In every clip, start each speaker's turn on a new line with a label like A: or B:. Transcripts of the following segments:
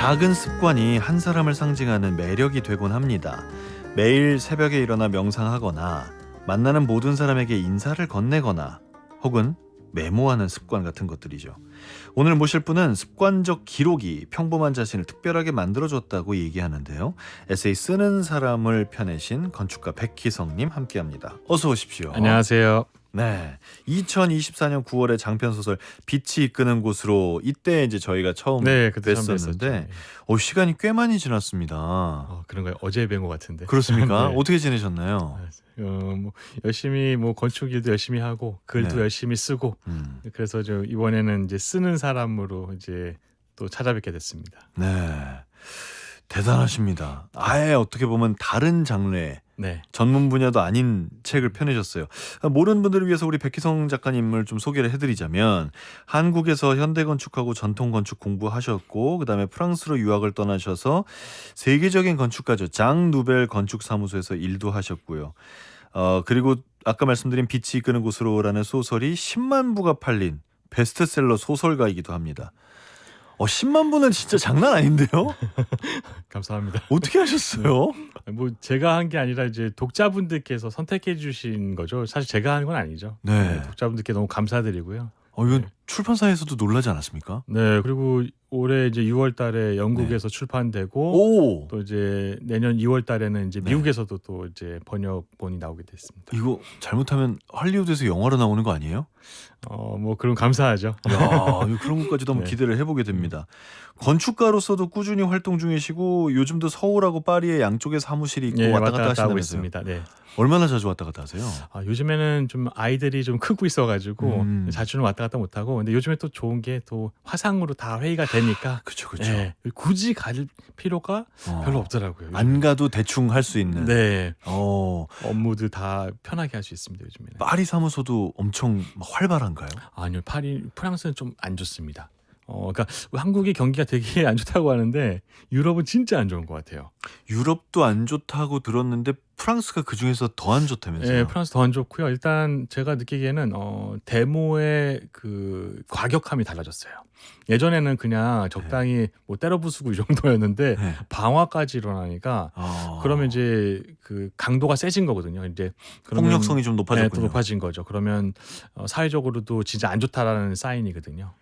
A: 작은 습관이 한 사람을 상징하는 매력이 되곤 합니다. 매일 새벽에 일어나 명상하거나 만나는 모든 사람에게 인사를 건네거나 혹은 메모하는 습관 같은 것들이죠. 오늘 모실 분은 습관적 기록이 평범한 자신을 특별하게 만들어줬다고 얘기하는데요. 에세이 쓰는 사람을 펴내신 건축가 백희성님 함께합니다. 어서 오십시오.
B: 안녕하세요.
A: 네, 2024년 9월에 장편 소설 빛이 이끄는 곳으로 이때 이제 저희가 처음
B: 네, 그때 처음
A: 뵀었는데
B: 뵀었죠.
A: 시간이 꽤 많이 지났습니다.
B: 그런가요? 어제 뵌 것 같은데.
A: 그렇습니까?
B: 네.
A: 어떻게 지내셨나요?
B: 뭐 열심히 뭐 건축 일도 열심히 하고 글도
A: 네.
B: 열심히 쓰고 그래서 저 이번에는 이제 쓰는 사람으로 이제 또 찾아뵙게 됐습니다.
A: 네, 대단하십니다. 아예 어떻게 보면 다른 장르의
B: 네.
A: 전문 분야도 아닌 책을 펴내셨어요. 모르는 분들을 위해서 우리 백희성 작가님을 좀 소개를 해드리자면 한국에서 현대건축하고 전통건축 공부하셨고 그다음에 프랑스로 유학을 떠나셔서 세계적인 건축가죠. 장 누벨 건축사무소에서 일도 하셨고요. 그리고 아까 말씀드린 빛이 이끄는 곳으로라는 소설이 10만 부가 팔린 베스트셀러 소설가이기도 합니다. 10만 부는 진짜 장난 아닌데요?
B: 감사합니다.
A: 어떻게 하셨어요?
B: 뭐 제가 한 게 아니라 이제 독자분들께서 선택해 주신 거죠. 사실 제가 한 건 아니죠.
A: 네.
B: 독자분들께 너무 감사드리고요.
A: 이건
B: 네.
A: 출판사에서도 놀라지 않았습니까?
B: 네. 그리고 올해 이제 6월 달에 영국에서 출판되고
A: 오!
B: 또 이제 내년 2월 달에는 이제
A: 네.
B: 미국에서도 또 이제 번역본이 나오게 됐습니다.
A: 이거 잘못하면 할리우드에서 영화로 나오는 거 아니에요?
B: 뭐 그럼 감사하죠.
A: 야, 이거 그런 것까지도 한번
B: 네.
A: 기대를 해보게 됩니다. 건축가로서도 꾸준히 활동 중이시고 요즘도 서울하고 파리의 양쪽에 사무실이 있고
B: 예,
A: 왔다 갔다
B: 하고
A: 하신다면서요?
B: 있습니다. 네.
A: 얼마나 자주 왔다 갔다 하세요?
B: 요즘에는 좀 아이들이 좀 크고 있어가지고
A: 음.
B: 자주는 왔다 갔다 못 하고, 근데 요즘에 또 좋은 게 또 화상으로 다 회의가 되니까
A: 그쵸, 그쵸.
B: 예, 굳이 갈 필요가 별로 없더라고요. 요즘에.
A: 안 가도 대충 할 수 있는.
B: 네,
A: 어,
B: 업무들 다 편하게 할 수 있습니다 요즘에는.
A: 파리 사무소도 엄청 활발한가요?
B: 아니요, 프랑스는 좀 안 좋습니다. 그러니까 한국이 경기가 되게 안 좋다고 하는데 유럽은 진짜 안 좋은 것 같아요.
A: 유럽도 안 좋다고 들었는데 프랑스가 그 중에서 더 안 좋다면서요?
B: 네, 프랑스 더 안 좋고요. 일단 제가 느끼기에는 데모의 그 과격함이 달라졌어요. 예전에는 그냥 적당히 뭐 때려 부수고 이 정도였는데
A: 네.
B: 방화까지 일어나니까 그러면 이제 그 강도가 세진 거거든요. 이제 그러면
A: 폭력성이 좀
B: 네,
A: 높아졌군요.
B: 또 높아진 거죠. 그러면 사회적으로도 진짜 안 좋다라는 사인이거든요.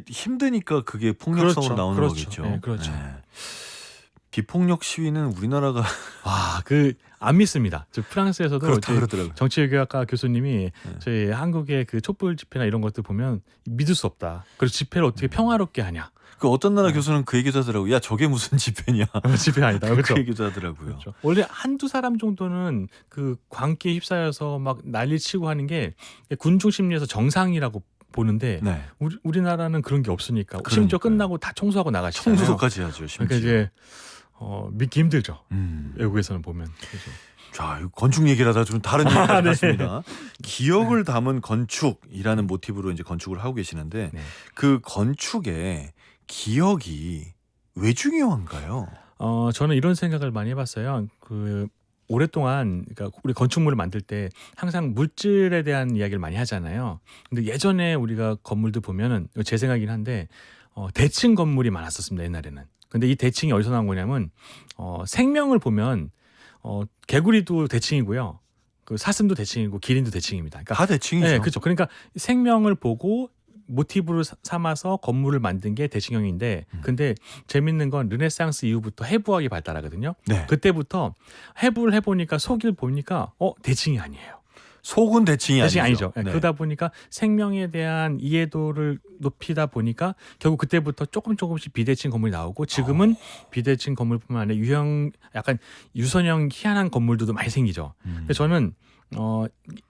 A: 힘드니까 그게 폭력성으로
B: 그렇죠.
A: 나오는
B: 그렇죠.
A: 거겠죠.
B: 네, 그렇죠.
A: 비폭력 시위는 우리나라가
B: 안 믿습니다. 저 프랑스에서도
A: 그렇다
B: 이제
A: 그러더라고요.
B: 정치외교학과 교수님이 저희 한국의 그 촛불 집회나 이런 것들 보면 믿을 수 없다. 그리고 집회를 어떻게 평화롭게 하냐.
A: 그 어떤 나라 교수는 그 얘기도 하더라고요. 야, 저게 무슨 집회냐.
B: 집회 아니다. 그렇죠.
A: 그 얘기도 하더라고요.
B: 그렇죠. 원래 한두 사람 정도는 그 광기에 휩싸여서 막 난리 치고 하는 게 군중 심리에서 정상이라고 보는데
A: 네.
B: 우리나라는 그런 게 없으니까
A: 그러니까요.
B: 심지어 끝나고 다 청소하고 나가시잖아요.
A: 청소까지 하죠. 심지어.
B: 그러니까 이제 믿기 힘들죠.
A: 음.
B: 외국에서는 보면. 그래서.
A: 자, 이거 건축 얘기를 하다가 좀 다른 얘기까지
B: 네.
A: 갔습니다. 기억을 담은 건축이라는 모티브로 이제 건축을 하고 계시는데
B: 네.
A: 그 건축에 기억이 왜 중요한가요?
B: 저는 이런 생각을 많이 해봤어요. 그 오랫동안 그러니까 우리 건축물을 만들 때 항상 물질에 대한 이야기를 많이 하잖아요. 근데 예전에 우리가 건물들 보면은 이거 제 생각이긴 한데 대칭 건물이 많았었습니다 옛날에는. 근데 이 대칭이 어디서 나온 거냐면 생명을 보면 개구리도 대칭이고요. 그 사슴도 대칭이고 기린도 대칭입니다. 그러니까
A: 다 대칭이죠.
B: 네, 그렇죠. 그러니까 생명을 보고 모티브를 삼아서 건물을 만든 게 대칭형인데, 근데 재밌는 건 르네상스 이후부터 해부학이 발달하거든요.
A: 네.
B: 그때부터 해부를 해보니까 속을 보니까 대칭이 아니에요.
A: 속은 대칭이
B: 대칭이
A: 아니죠.
B: 아니죠. 네. 그러다 보니까 생명에 대한 이해도를 높이다 보니까 결국 그때부터 조금씩 비대칭 건물이 나오고 지금은 비대칭 건물뿐만 아니라 약간 유선형 희한한 건물들도 많이 생기죠. 그래서 저는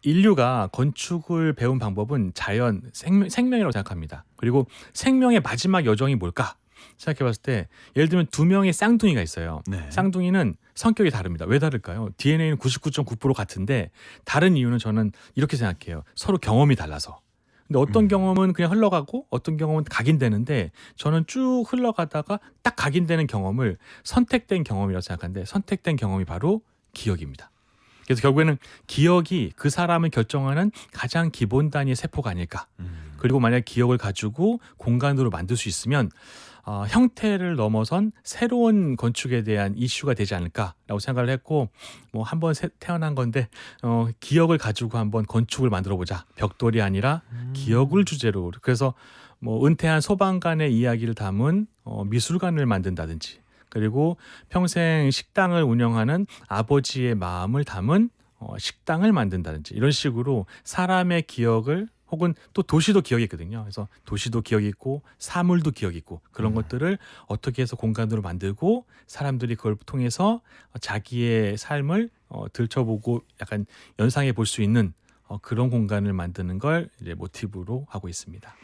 B: 인류가 건축을 배운 방법은 자연, 생명이라고 생각합니다. 그리고 생명의 마지막 여정이 뭘까 생각해봤을 때 예를 들면 두 명의 쌍둥이가 있어요.
A: 네.
B: 쌍둥이는 성격이 다릅니다. 왜 다를까요? DNA는 99.9% 같은데 다른 이유는 저는 이렇게 생각해요. 서로 경험이 달라서. 근데 어떤 경험은 그냥 흘러가고 어떤 경험은 각인되는데 저는 쭉 흘러가다가 딱 각인되는 경험을 선택된 경험이라고 생각하는데 선택된 경험이 바로 기억입니다. 그래서 결국에는 기억이 그 사람을 결정하는 가장 기본 단위의 세포가 아닐까. 그리고 만약 기억을 가지고 공간으로 만들 수 있으면 형태를 넘어선 새로운 건축에 대한 이슈가 되지 않을까라고 생각을 했고 뭐 한번 태어난 건데 기억을 가지고 한번 건축을 만들어 보자. 벽돌이 아니라 기억을 주제로. 그래서 뭐 은퇴한 소방관의 이야기를 담은 미술관을 만든다든지 그리고 평생 식당을 운영하는 아버지의 마음을 담은 식당을 만든다든지 이런 식으로 사람의 기억을 혹은 또 도시도 기억이 있거든요. 그래서 도시도 기억이 있고 사물도 기억이 있고 그런 것들을 어떻게 해서 공간으로 만들고 사람들이 그걸 통해서 자기의 삶을 들춰보고 약간 연상해 볼 수 있는 그런 공간을 만드는 걸 이제 모티브로 하고 있습니다.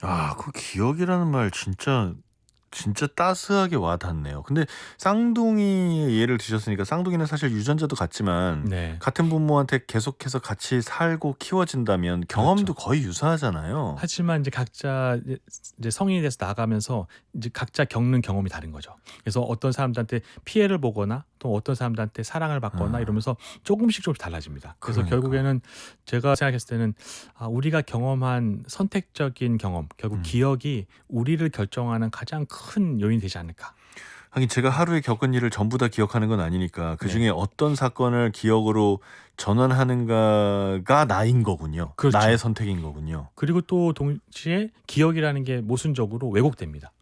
A: 아, 그 기억이라는 말 진짜 따스하게 와닿네요. 근데 쌍둥이의 예를 드셨으니까 쌍둥이는 사실 유전자도 같지만
B: 네.
A: 같은 부모한테 계속해서 같이 살고 키워진다면 경험도 거의 유사하잖아요.
B: 하지만 이제 각자 이제 성인이 돼서 나가면서 이제 각자 겪는 경험이 다른 거죠. 그래서 어떤 사람들한테 피해를 보거나 또 어떤 사람들한테 사랑을 받거나 이러면서 조금씩 달라집니다. 그래서
A: 그러니까.
B: 결국에는 제가 생각했을 때는 우리가 경험한 선택적인 경험, 결국 기억이 우리를 결정하는 가장 큰 요인이 되지 않을까.
A: 하긴 제가 하루에 겪은 일을 전부 다 기억하는 건 아니니까 그중에 어떤 사건을 기억으로 전환하는가가 나인 거군요.
B: 그렇죠.
A: 나의 선택인 거군요.
B: 그리고 또 동시에 기억이라는 게 모순적으로 왜곡됩니다.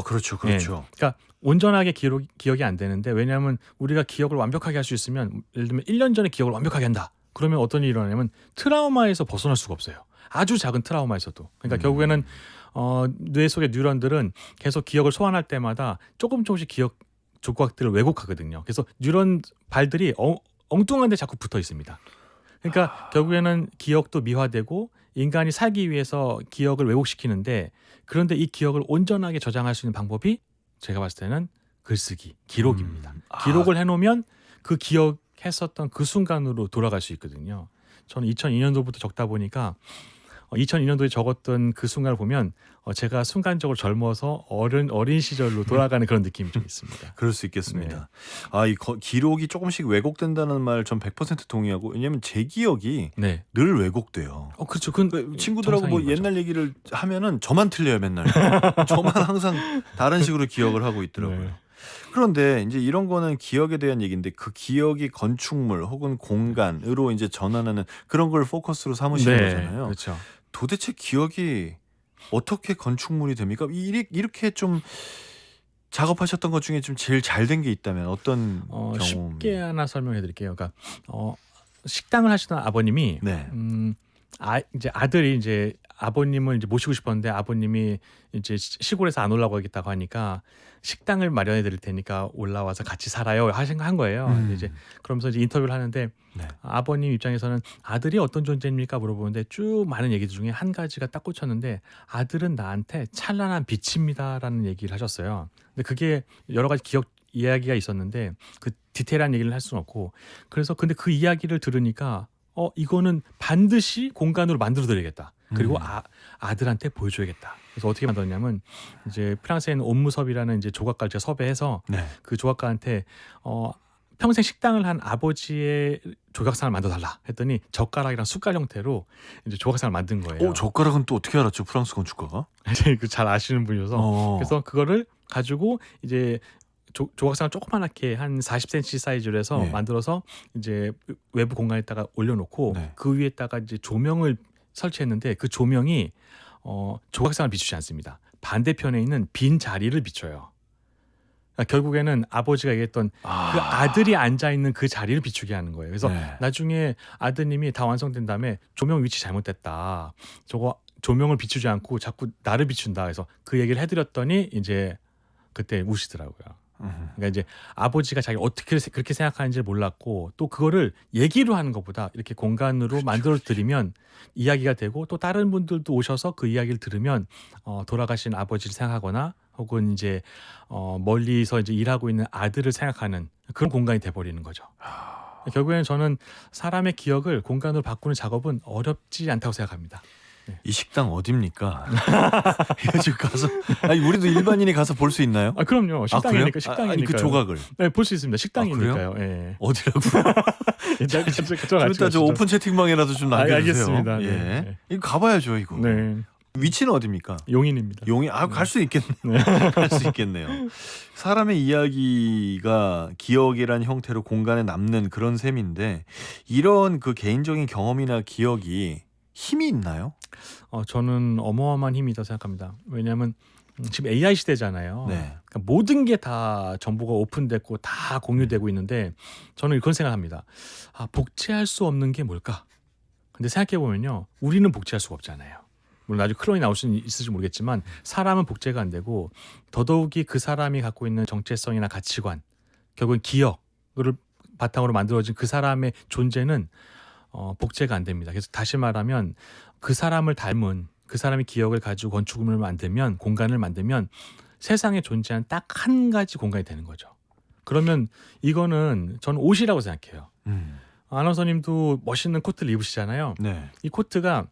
A: 그렇죠.
B: 그러니까 온전하게 기억이 안 되는데 왜냐하면 우리가 기억을 완벽하게 할 수 있으면 예를 들면 1년 전에 기억을 완벽하게 한다. 그러면 어떤 일이 일어나냐면 트라우마에서 벗어날 수가 없어요. 아주 작은 트라우마에서도. 그러니까 결국에는 뇌 속의 뉴런들은 계속 기억을 소환할 때마다 조금씩 기억 조각들을 왜곡하거든요. 그래서 뉴런 발들이 엉뚱한 데 자꾸 붙어 있습니다. 그러니까 결국에는 기억도 미화되고 인간이 살기 위해서 기억을 왜곡시키는데 그런데 이 기억을 온전하게 저장할 수 있는 방법이 제가 봤을 때는 글쓰기, 기록입니다. 기록을 해놓으면 그 기억했었던 그 순간으로 돌아갈 수 있거든요. 저는 2002년도부터 적다 보니까 2002년도에 적었던 그 순간을 보면 제가 순간적으로 젊어서 어린 시절로 돌아가는 그런 느낌이 좀 있습니다.
A: 그럴 수 있겠습니다. 이 기록이 조금씩 왜곡된다는 말 전 100% 동의하고 왜냐하면 제 기억이
B: 네.
A: 늘 왜곡돼요.
B: 그렇죠.
A: 친구들하고 뭐 옛날 얘기를 하면은 저만 틀려요 맨날. 저만 항상 다른 식으로 기억을 하고 있더라고요.
B: 네.
A: 그런데 이제 이런 거는 기억에 대한 얘기인데 그 기억이 건축물 혹은 공간으로 이제 전환하는 그런 걸 포커스로 삼으시는 거잖아요.
B: 그렇죠.
A: 도대체 기억이 어떻게 건축물이 됩니까? 이렇게 좀 작업하셨던 것 중에 좀 제일 잘 된 게 있다면 어떤 경험?
B: 쉽게 하나 설명해 드릴게요. 그러니까 식당을 하시던 아버님이
A: 네.
B: 이제 아들이 이제 아버님을 이제 모시고 싶었는데 아버님이 이제 시골에서 안 올라오고 겠다고 하니까 식당을 마련해 드릴 테니까 올라와서 같이 살아요 한 거예요. 이제 그러면서 이제 인터뷰를 하는데
A: 네.
B: 아버님 입장에서는 아들이 어떤 존재입니까 물어보는데 쭉 많은 얘기들 중에 한 가지가 딱 꽂혔는데 아들은 나한테 찬란한 빛입니다라는 얘기를 하셨어요. 근데 그게 여러 가지 기억 이야기가 있었는데 그 디테일한 얘기를 할 수는 없고 그래서 근데 그 이야기를 들으니까 이거는 반드시 공간으로 만들어 드려야겠다. 그리고 아들한테 보여줘야겠다. 그래서 어떻게 만들었냐면 이제 프랑스에 있는 옴무섭이라는 이제 조각가를 제가 섭외해서
A: 네.
B: 그 조각가한테 평생 식당을 한 아버지의 조각상을 만들어달라 했더니 젓가락이랑 숟갈 형태로 이제 조각상을 만든 거예요.
A: 젓가락은 또 어떻게 알았죠? 프랑스 건축가가?
B: 잘 아시는 분이어서 그래서 그거를 가지고 이제 조각상을 조그맣게 한 40cm 사이즈로 해서 만들어서 이제 외부 공간에다가 올려놓고 그 위에다가 이제 조명을 설치했는데 그 조명이 조각상을 비추지 않습니다. 반대편에 있는 빈 자리를 비춰요. 그러니까 결국에는 아버지가 얘기했던 그 아들이 앉아 있는 그 자리를 비추게 하는 거예요. 그래서 나중에 아드님이 다 완성된 다음에 조명 위치 잘못됐다. 저거 조명을 비추지 않고 자꾸 나를 비춘다. 그래서 그 얘기를 해드렸더니 이제 그때 우시더라고요. 그러니까 이제 아버지가 자기 어떻게 그렇게 생각하는지 몰랐고 또 그거를 얘기로 하는 것보다 이렇게 공간으로 만들어 드리면 이야기가 되고 또 다른 분들도 오셔서 그 이야기를 들으면 돌아가신 아버지를 생각하거나 혹은 이제 멀리서 이제 일하고 있는 아들을 생각하는 그런 공간이 돼버리는 거죠. 결국에는 저는 사람의 기억을 공간으로 바꾸는 작업은 어렵지 않다고 생각합니다.
A: 이 식당 어딥니까? 지금 가서 우리도 일반인이 가서 볼 수 있나요?
B: 그럼요. 식당이니까 식당이니까.
A: 아니 그 조각을.
B: 네, 볼 수 있습니다. 식당이니까요.
A: 예. 어디라고?
B: 그러니까
A: 저 오픈 채팅방에라도 좀 남겨주세요.
B: 알겠습니다.
A: 예. 이거 가봐야죠 이거.
B: 네.
A: 위치는 어디입니까?
B: 용인입니다.
A: 용인 갈 수 있겠네요. 갈 수 있겠네요. 사람의 이야기가 기억이란 형태로 공간에 남는 그런 셈인데 이런 그 개인적인 경험이나 기억이 힘이 있나요?
B: 저는 어마어마한 힘이 있다고 생각합니다. 왜냐하면 지금 AI 시대잖아요.
A: 네.
B: 그러니까 모든 게 다 정보가 오픈됐고 다 공유되고 있는데 저는 그런 생각합니다. 복제할 수 없는 게 뭘까? 근데 생각해 보면요, 우리는 복제할 수가 없잖아요. 물론 나중에 클론이 나올 수는 있을지 모르겠지만 사람은 복제가 안 되고 더더욱이 그 사람이 갖고 있는 정체성이나 가치관, 결국은 기억을 바탕으로 만들어진 그 사람의 존재는 복제가 안 됩니다. 그래서 다시 말하면 그 사람을 닮은 그 사람의 기억을 가지고 건축물을 만들면, 공간을 만들면 세상에 존재한 딱 한 가지 공간이 되는 거죠. 그러면 이거는 저는 옷이라고 생각해요. 아나운서님도 멋있는 코트를 입으시잖아요.
A: 네.
B: 이 코트가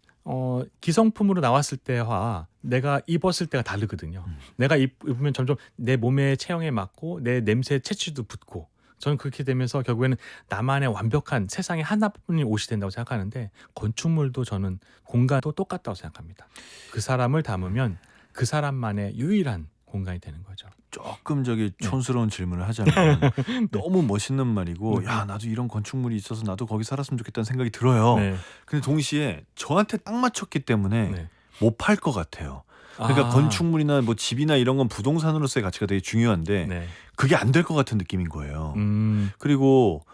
B: 기성품으로 나왔을 때와 내가 입었을 때가 다르거든요. 내가 입으면 점점 내 몸의 체형에 맞고 내 냄새 채취도 붙고, 저는 그렇게 되면서 결국에는 나만의 완벽한 세상에 하나뿐인 옷이 된다고 생각하는데, 건축물도 저는 공간도 똑같다고 생각합니다. 그 사람을 담으면 그 사람만의 유일한 공간이 되는 거죠.
A: 조금 저기 촌스러운 질문을 하자면 너무 멋있는 말이고 야 나도 이런 건축물이 있어서 나도 거기 살았으면 좋겠다는 생각이 들어요.
B: 네.
A: 근데 동시에 저한테 딱 맞췄기 때문에
B: 네.
A: 못 팔 것 같아요. 그러니까 건축물이나 뭐 집이나 이런 건 부동산으로서의 가치가 되게 중요한데
B: 네.
A: 그게 안 될 것 같은 느낌인 거예요. 그리고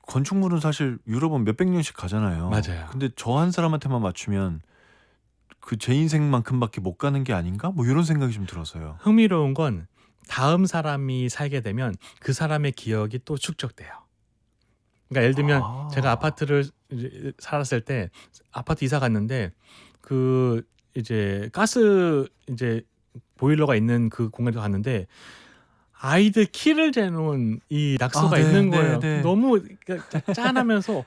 A: 건축물은 사실 유럽은 몇백 년씩 가잖아요.
B: 맞아요.
A: 근데 저 한 사람한테만 맞추면 그 제 인생만큼밖에 못 가는 게 아닌가? 뭐 이런 생각이 좀 들어서요.
B: 흥미로운 건 다음 사람이 살게 되면 그 사람의 기억이 또 축적돼요. 그러니까 예를 들면 제가 아파트를 이제 살았을 때 아파트 이사 갔는데 그 이제 가스 이제 보일러가 있는 그 공간에 갔는데 아이들 키를 재놓은 이 낙서가
A: 네,
B: 있는
A: 네,
B: 거예요.
A: 네.
B: 너무 짠하면서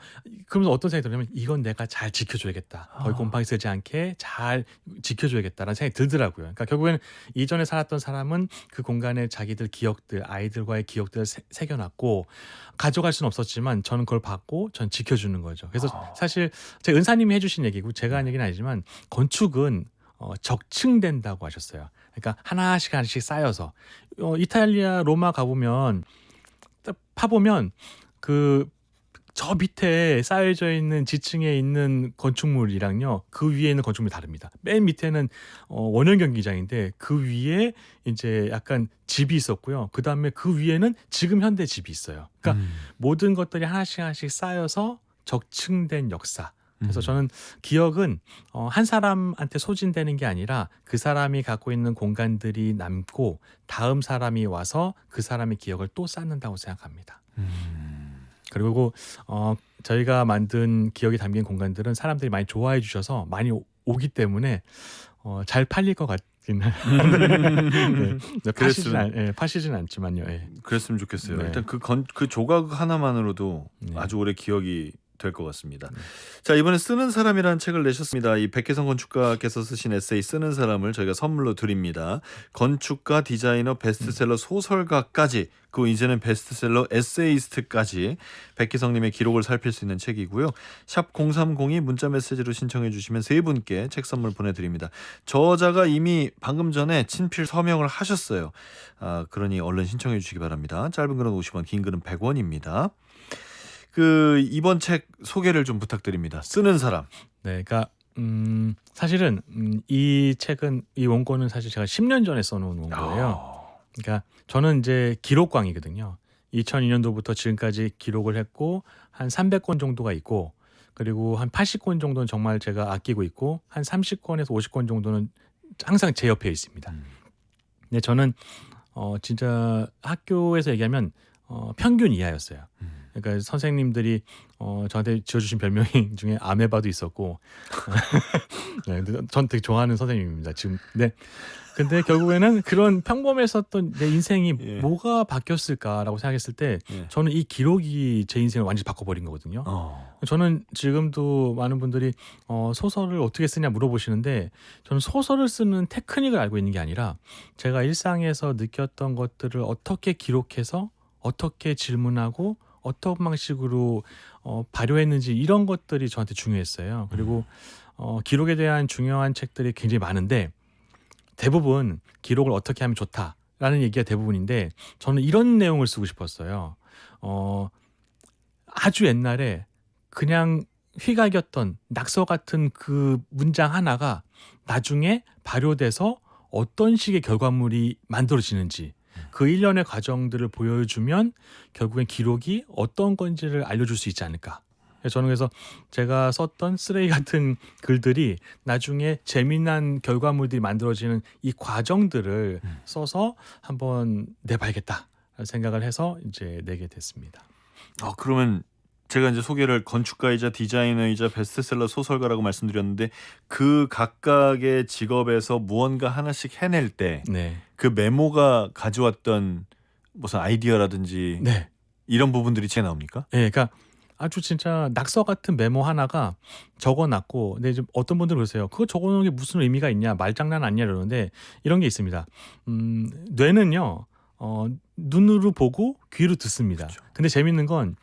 B: 그러면서 어떤 생각이 들냐면 이건 내가 잘 지켜줘야겠다. 거기 곰팡이 쓰지 않게 잘 지켜줘야겠다라는 생각이 들더라고요. 그러니까 결국에는 이전에 살았던 사람은 그 공간에 자기들 기억들, 아이들과의 기억들을 새겨놨고 가져갈 수는 없었지만 저는 그걸 받고 전 지켜주는 거죠. 그래서 사실 제 은사님이 해주신 얘기고 제가 한 얘기는 아니지만 건축은 적층된다고 하셨어요. 그러니까 하나씩 하나씩 쌓여서 이탈리아 로마 가보면 딱 파보면 그 저 밑에 쌓여져 있는 지층에 있는 건축물이랑요 그 위에 있는 건축물이 다릅니다. 맨 밑에는 원형 경기장인데 그 위에 이제 약간 집이 있었고요. 그 다음에 그 위에는 지금 현대 집이 있어요. 그러니까 모든 것들이 하나씩 하나씩 쌓여서 적층된 역사. 그래서 저는 기억은 한 사람한테 소진되는 게 아니라 그 사람이 갖고 있는 공간들이 남고 다음 사람이 와서 그 사람의 기억을 또 쌓는다고 생각합니다. 그리고 저희가 만든 기억이 담긴 공간들은 사람들이 많이 좋아해 주셔서 많이 오기 때문에 잘 팔릴 것 같긴 한데 파시진 않지만요. 예.
A: 그랬으면 좋겠어요.
B: 네.
A: 일단 그 조각 하나만으로도
B: 네.
A: 아주 오래 기억이 될 것 같습니다. 자, 이번에 쓰는 사람이라는 책을 내셨습니다. 이 백혜성 건축가께서 쓰신 에세이 쓰는 사람을 저희가 선물로 드립니다. 건축가, 디자이너, 베스트셀러, 소설가까지 그 이제는 베스트셀러, 에세이스트까지 백혜성님의 기록을 살필 수 있는 책이고요. 샵 0302 문자 메시지로 신청해 주시면 세 분께 책 선물 보내드립니다. 저자가 이미 방금 전에 친필 서명을 하셨어요. 그러니 얼른 신청해 주시기 바랍니다. 짧은 글은 50원, 긴 글은 100원입니다. 그 이번 책 소개를 좀 부탁드립니다. 쓰는 사람.
B: 네, 그러니까 사실은 이 책은 이 원고는 사실 제가 10년 전에 써놓은 원고예요. 그러니까 저는 이제 기록광이거든요. 2002년도부터 지금까지 기록을 했고 한 300권 정도가 있고 그리고 한 80권 정도는 정말 제가 아끼고 있고 한 30권에서 50권 정도는 항상 제 옆에 있습니다. 근데 저는 진짜 학교에서 얘기하면 평균 이하였어요. 그러니까 선생님들이 저한테 지어주신 별명이 중에 아메바도 있었고, 네, 전 되게 좋아하는 선생님입니다. 지금, 네. 근데 결국에는 그런 평범했었던 내 인생이 뭐가 바뀌었을까라고 생각했을 때, 저는 이 기록이 제 인생을 완전히 바꿔버린 거거든요. 저는 지금도 많은 분들이 소설을 어떻게 쓰냐 물어보시는데, 저는 소설을 쓰는 테크닉을 알고 있는 게 아니라, 제가 일상에서 느꼈던 것들을 어떻게 기록해서 어떻게 질문하고 어떤 방식으로 발효했는지 이런 것들이 저한테 중요했어요. 그리고 기록에 대한 중요한 책들이 굉장히 많은데 대부분 기록을 어떻게 하면 좋다라는 얘기가 대부분인데 저는 이런 내용을 쓰고 싶었어요. 아주 옛날에 그냥 휘갈겼던 낙서 같은 그 문장 하나가 나중에 발효돼서 어떤 식의 결과물이 만들어지는지 그 일련의 과정들을 보여주면 결국엔 기록이 어떤 건지를 알려줄 수 있지 않을까. 저는 그래서 제가 썼던 쓰레기 같은 글들이 나중에 재미난 결과물들이 만들어지는 이 과정들을 써서 한번 내봐야겠다 생각을 해서 이제 내게 됐습니다.
A: 그러면 제가 이제 소개를 건축가이자 디자이너이자 베스트셀러 소설가라고 말씀드렸는데 그 각각의 직업에서 무언가 하나씩 해낼 때
B: 네.
A: 그 메모가 가져왔던 무슨 아이디어라든지
B: 네.
A: 이런 부분들이 제 나옵니까?
B: 네, 그러니까 아주 진짜 낙서 같은 메모 하나가 적어놨고, 근데 좀 어떤 분들은 그러세요. 그거 적어놓은 게 무슨 의미가 있냐, 말장난 아니냐 이러는데 이런 게 있습니다. 뇌는요, 눈으로 보고 귀로 듣습니다.
A: 그쵸.
B: 근데 재밌는 건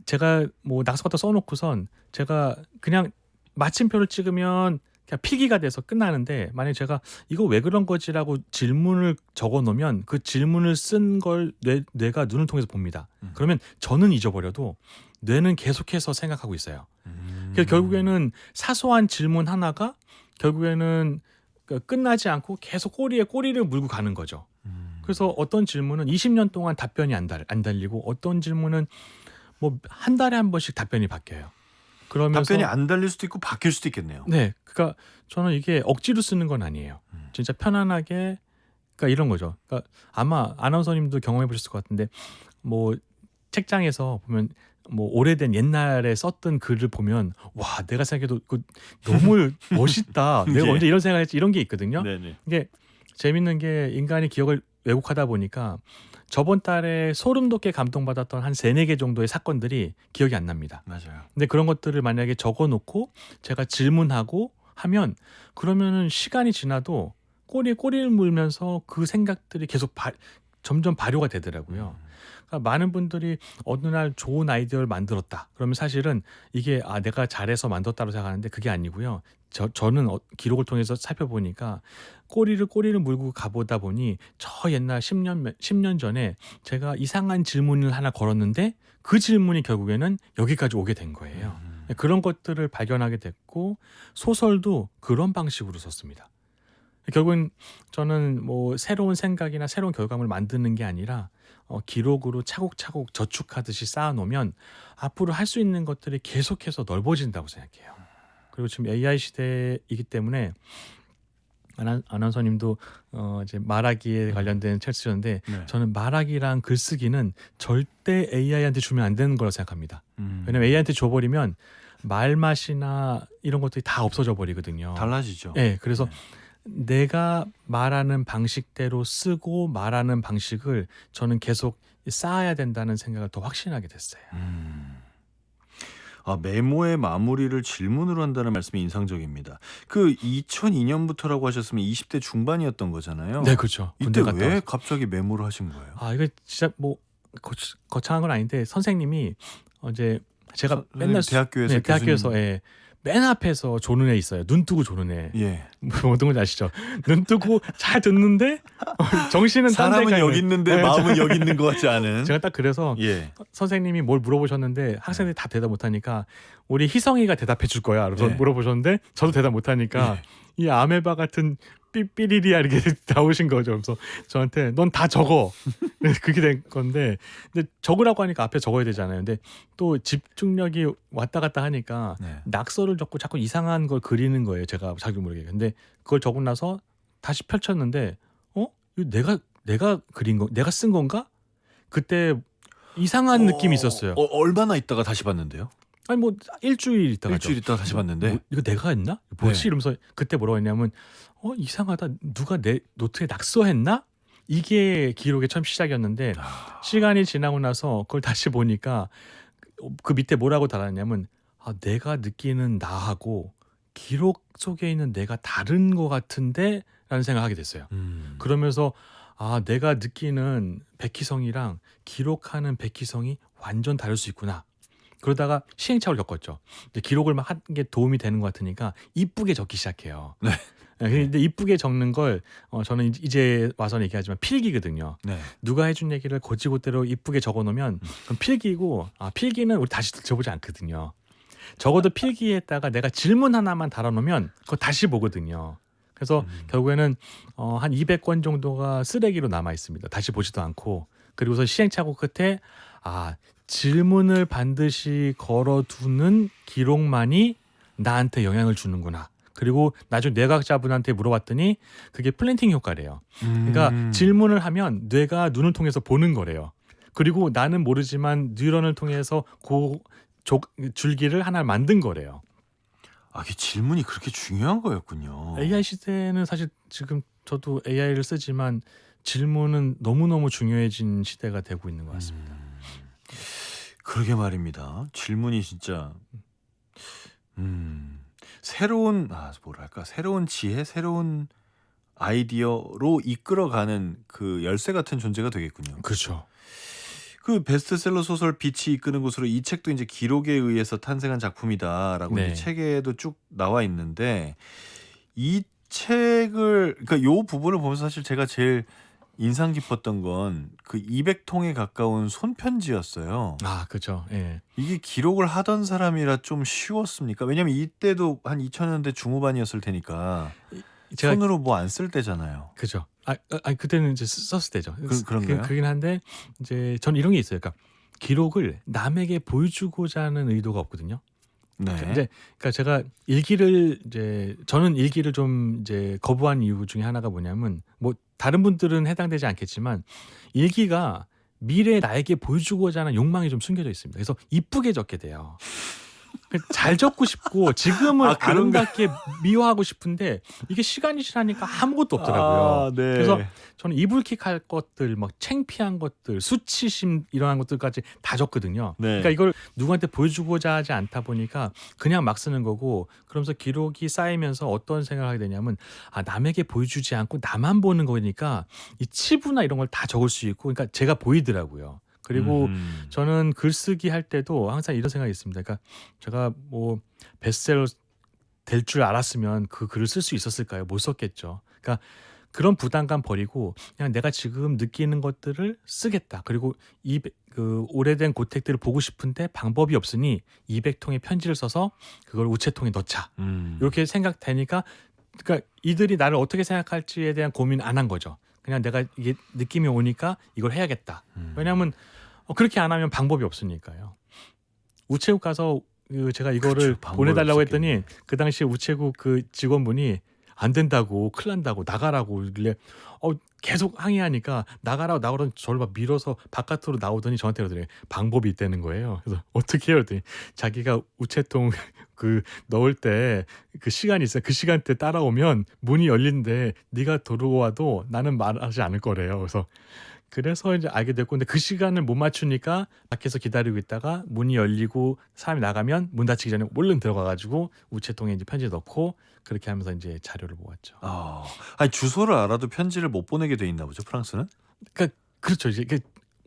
B: 제가 뭐 낙서 갖다 써놓고선 제가 그냥 마침표를 찍으면 그냥 필기가 돼서 끝나는데 만약에 제가 이거 왜 그런 거지라고 질문을 적어 놓으면 그 질문을 쓴 걸 뇌가 눈을 통해서 봅니다. 그러면 저는 잊어버려도 뇌는 계속해서 생각하고 있어요. 그래서 결국에는 사소한 질문 하나가 결국에는 끝나지 않고 계속 꼬리에 꼬리를 물고 가는 거죠. 그래서 어떤 질문은 20년 동안 답변이 안 달리고 어떤 질문은 뭐 한 달에 한 번씩 답변이 바뀌어요. 그러면서
A: 답변이 안 달릴 수도 있고 바뀔 수도 있겠네요.
B: 네, 그러니까 저는 이게 억지로 쓰는 건 아니에요. 진짜 편안하게, 그러니까 이런 거죠. 그러니까 아마 아나운서님도 경험해 보셨을 것 같은데 뭐 책장에서 보면 뭐 오래된 옛날에 썼던 글을 보면 와 내가 생각해도 그 너무 멋있다. 내가
A: 예.
B: 언제 이런 생각했지 이런 게 있거든요.
A: 네네.
B: 이게 재밌는 게 인간이 기억을 왜곡하다 보니까 저번 달에 소름 돋게 감동받았던 한 3-4개 정도의 사건들이 기억이 안 납니다.
A: 맞아요.
B: 근데 그런 것들을 만약에 적어놓고 제가 질문하고 하면 그러면은 시간이 지나도 꼬리에 꼬리를 물면서 그 생각들이 계속 점점 발효가 되더라고요. 그러니까 많은 분들이 어느 날 좋은 아이디어를 만들었다. 그러면 사실은 이게 내가 잘해서 만들었다고 생각하는데 그게 아니고요. 저는 기록을 통해서 살펴보니까 꼬리를 물고 가보다 보니 저 옛날 10년 전에 제가 이상한 질문을 하나 걸었는데 그 질문이 결국에는 여기까지 오게 된 거예요. 그런 것들을 발견하게 됐고 소설도 그런 방식으로 썼습니다. 결국은 저는 뭐 새로운 생각이나 새로운 결과물을 만드는 게 아니라 기록으로 차곡차곡 저축하듯이 쌓아놓으면 앞으로 할 수 있는 것들이 계속해서 넓어진다고 생각해요. 그리고 지금 AI 시대이기 때문에 아나운서님도 이제 말하기에 관련된 책 쓰셨는데
A: 네.
B: 저는 말하기랑 글쓰기는 절대 AI한테 주면 안 되는 거라고 생각합니다. 왜냐면 AI한테 줘버리면 말맛이나 이런 것들이 다 없어져 버리거든요.
A: 달라지죠.
B: 네, 그래서 내가 말하는 방식대로 쓰고 말하는 방식을 저는 계속 쌓아야 된다는 생각을 더 확신하게 됐어요.
A: 메모의 마무리를 질문으로 한다는 말씀이 인상적입니다. 그 2002년부터라고 하셨으면 20대 중반이었던 거잖아요.
B: 네, 그렇죠.
A: 이때
B: 군대 갔다
A: 왜
B: 와서.
A: 갑자기 메모를 하신 거예요?
B: 이거 진짜 뭐 거창한 건 아닌데 선생님이 이제 제가 맨날
A: 대학교에서
B: 대학교에서
A: 교수님.
B: 맨 앞에서 조는 애 있어요. 눈 뜨고 조는 애.
A: 예.
B: 뭐 어떤 건지 아시죠? 눈 뜨고 잘 듣는데 정신은 딴
A: 사람은
B: 데가
A: 여기
B: 있는.
A: 있는데
B: 네,
A: 마음은 여기 있는 것 같지 않은.
B: 제가 딱 그래서
A: 예.
B: 선생님이 뭘 물어보셨는데 학생들이 다 대답 못하니까 우리 희성이가 대답해 줄 거야. 그래서
A: 네.
B: 물어보셨는데 저도 대답 못하니까 이 아메바 같은 삐리리야 이렇게 나오신 거죠. 그래서 저한테 넌 다 적어. 그렇게 된 건데 근데 적으라고 하니까 앞에 적어야 되잖아요. 근데 또 집중력이 왔다 갔다 하니까
A: 네.
B: 낙서를 적고 자꾸 이상한 걸 그리는 거예요. 제가 자기 모르게. 근데 그걸 적고 나서 다시 펼쳤는데 이거 내가 그린 거 내가 쓴 건가? 그때 이상한 느낌이 있었어요.
A: 얼마나 있다가 다시 봤는데요?
B: 아니 뭐 일주일 있다가
A: 일주일 있다가 다시 봤는데.
B: 이거 내가 했나? 뭐지?
A: 네.
B: 이러면서 그때 뭐라고 했냐면 이상하다. 누가 내 노트에 낙서했나? 이게 기록의 처음 시작이었는데 시간이 지나고 나서 그걸 다시 보니까 그 밑에 뭐라고 달았냐면 내가 느끼는 나하고 기록 속에 있는 내가 다른 것 같은데 라는 생각을 하게 됐어요. 그러면서 내가 느끼는 백희성이랑 기록하는 백희성이 완전 다를 수 있구나. 그러다가 시행착오를 겪었죠. 이제 기록을 막 한 게 도움이 되는 것 같으니까 이쁘게 적기 시작해요.
A: 네.
B: 근데 이쁘게 적는 걸 저는 이제 와서는 얘기하지만 필기거든요.
A: 네.
B: 누가 해준 얘기를 곧이곧대로 이쁘게 적어놓으면 그럼 필기고 필기는 우리 다시 들춰보지 않거든요. 적어도 필기에다가 내가 질문 하나만 달아놓으면 그거 다시 보거든요. 그래서 결국에는 한 200권 정도가 쓰레기로 남아 있습니다. 다시 보지도 않고. 그리고서 시행착오 끝에 질문을 반드시 걸어두는 기록만이 나한테 영향을 주는구나. 그리고 나중에 뇌과학자분한테 물어봤더니 그게 플랜팅 효과래요. 그러니까 질문을 하면 뇌가 눈을 통해서 보는 거래요. 그리고 나는 모르지만 뉴런을 통해서 줄기를 하나 만든 거래요.
A: 이게 질문이 그렇게 중요한 거였군요.
B: AI 시대는 사실 지금 저도 AI를 쓰지만 질문은 너무너무 중요해진 시대가 되고 있는 것 같습니다.
A: 그러게 말입니다. 질문이 진짜 새로운 새로운 지혜, 새로운 아이디어로 이끌어가는 그 열쇠 같은 존재가 되겠군요.
B: 그렇죠.
A: 그 베스트셀러 소설 빛이 이끄는 곳으로 이 책도 이제 기록에 의해서 탄생한 작품이다라고
B: 네.
A: 이제 책에도 쭉 나와 있는데 이 책을 그러니까 요 부분을 보면서 사실 제가 제일 인상 깊었던 건 그 200통에 가까운 손편지였어요.
B: 그렇죠. 예.
A: 이게 기록을 하던 사람이라 좀 쉬웠습니까? 왜냐면 이때도 한 2000년대 중후반이었을 테니까
B: 제가
A: 손으로 뭐 안 쓸 때잖아요.
B: 그죠. 그때는 이제 썼을 때죠.
A: 그런가요?
B: 그긴 한데 이제 전 이런 게 있어요. 그러니까 기록을 남에게 보여주고자 하는 의도가 없거든요.
A: 네.
B: 이제 그러니까 제가 저는 일기를 좀 이제 거부한 이유 중에 하나가 뭐냐면 뭐 다른 분들은 해당되지 않겠지만 일기가 미래의 나에게 보여주고자 하는 욕망이 좀 숨겨져 있습니다. 그래서 이쁘게 적게 돼요. 잘 적고 싶고 지금은
A: 그런가?
B: 아름답게 미화하고 싶은데 이게 시간이 지나니까 아무것도 없더라고요.
A: 네.
B: 그래서 저는 이불킥할 것들, 막 창피한 것들, 수치심 이러한 것들까지 다 적거든요.
A: 네.
B: 그러니까 이걸 누구한테 보여주고자 하지 않다 보니까 그냥 막 쓰는 거고 그러면서 기록이 쌓이면서 어떤 생각을 하게 되냐면 남에게 보여주지 않고 나만 보는 거니까 이 치부나 이런 걸 다 적을 수 있고 그러니까 제가 보이더라고요. 그리고 저는 글쓰기 할 때도 항상 이런 생각이 있습니다. 그러니까 제가 뭐 베스트셀러 될 줄 알았으면 그 글을 쓸 수 있었을까요? 못 썼겠죠. 그러니까 그런 부담감 버리고 그냥 내가 지금 느끼는 것들을 쓰겠다. 그리고 그 오래된 고택들을 보고 싶은데 방법이 없으니 200통의 편지를 써서 그걸 우체통에 넣자. 이렇게 생각되니까 그러니까 이들이 나를 어떻게 생각할지에 대한 고민 안 한 거죠. 그냥 내가 이게 느낌이 오니까 이걸 해야겠다. 왜냐하면 그렇게 안 하면 방법이 없으니까요. 우체국 가서 제가 이거를
A: 그쵸,
B: 보내달라고
A: 방법이
B: 했더니 그 당시에 우체국 그 직원분이 안 된다고 큰일 난다고 나가라고 이래 계속 항의하니까 나가라고 저를 막 밀어서 바깥으로 나오더니 저한테 그러더니 방법이 있다는 거예요. 그래서 어떻게 해요? 그랬더니 자기가 우체통 그 넣을 때 그 시간이 있어요. 그 시간대 따라오면 문이 열린데 네가 들어와도 나는 말하지 않을 거래요. 그래서 이제 알게 됐고 근데 그 시간을 못 맞추니까 밖에서 기다리고 있다가 문이 열리고 사람이 나가면 문 닫히기 전에 얼른 들어가가지고 우체통에 이제 편지 넣고 그렇게 하면서 이제 자료를 모았죠.
A: 아니 주소를 알아도 편지를 못 보내게 돼 있나 보죠, 프랑스는?
B: 그러니까 그렇죠. 이제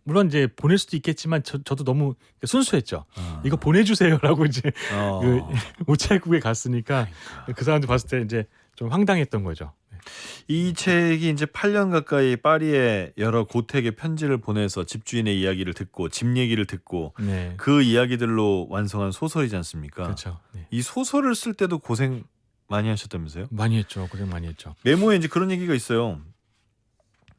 B: 물론 이제 보낼 수도 있겠지만 저도 너무 순수했죠. 이거 보내주세요라고 이제 그 우체국에 갔으니까 그 사람들 봤을 때 이제 좀 황당했던 거죠.
A: 이 책이 이제 8년 가까이 파리에 여러 고택에 편지를 보내서 집주인의 이야기를 듣고 집 얘기를 듣고
B: 네.
A: 그 이야기들로 완성한 소설이지 않습니까?
B: 그렇죠. 네.
A: 이 소설을 쓸 때도 고생 많이 하셨다면서요?
B: 많이 했죠. 고생 많이 했죠.
A: 메모에 이제 그런 얘기가 있어요.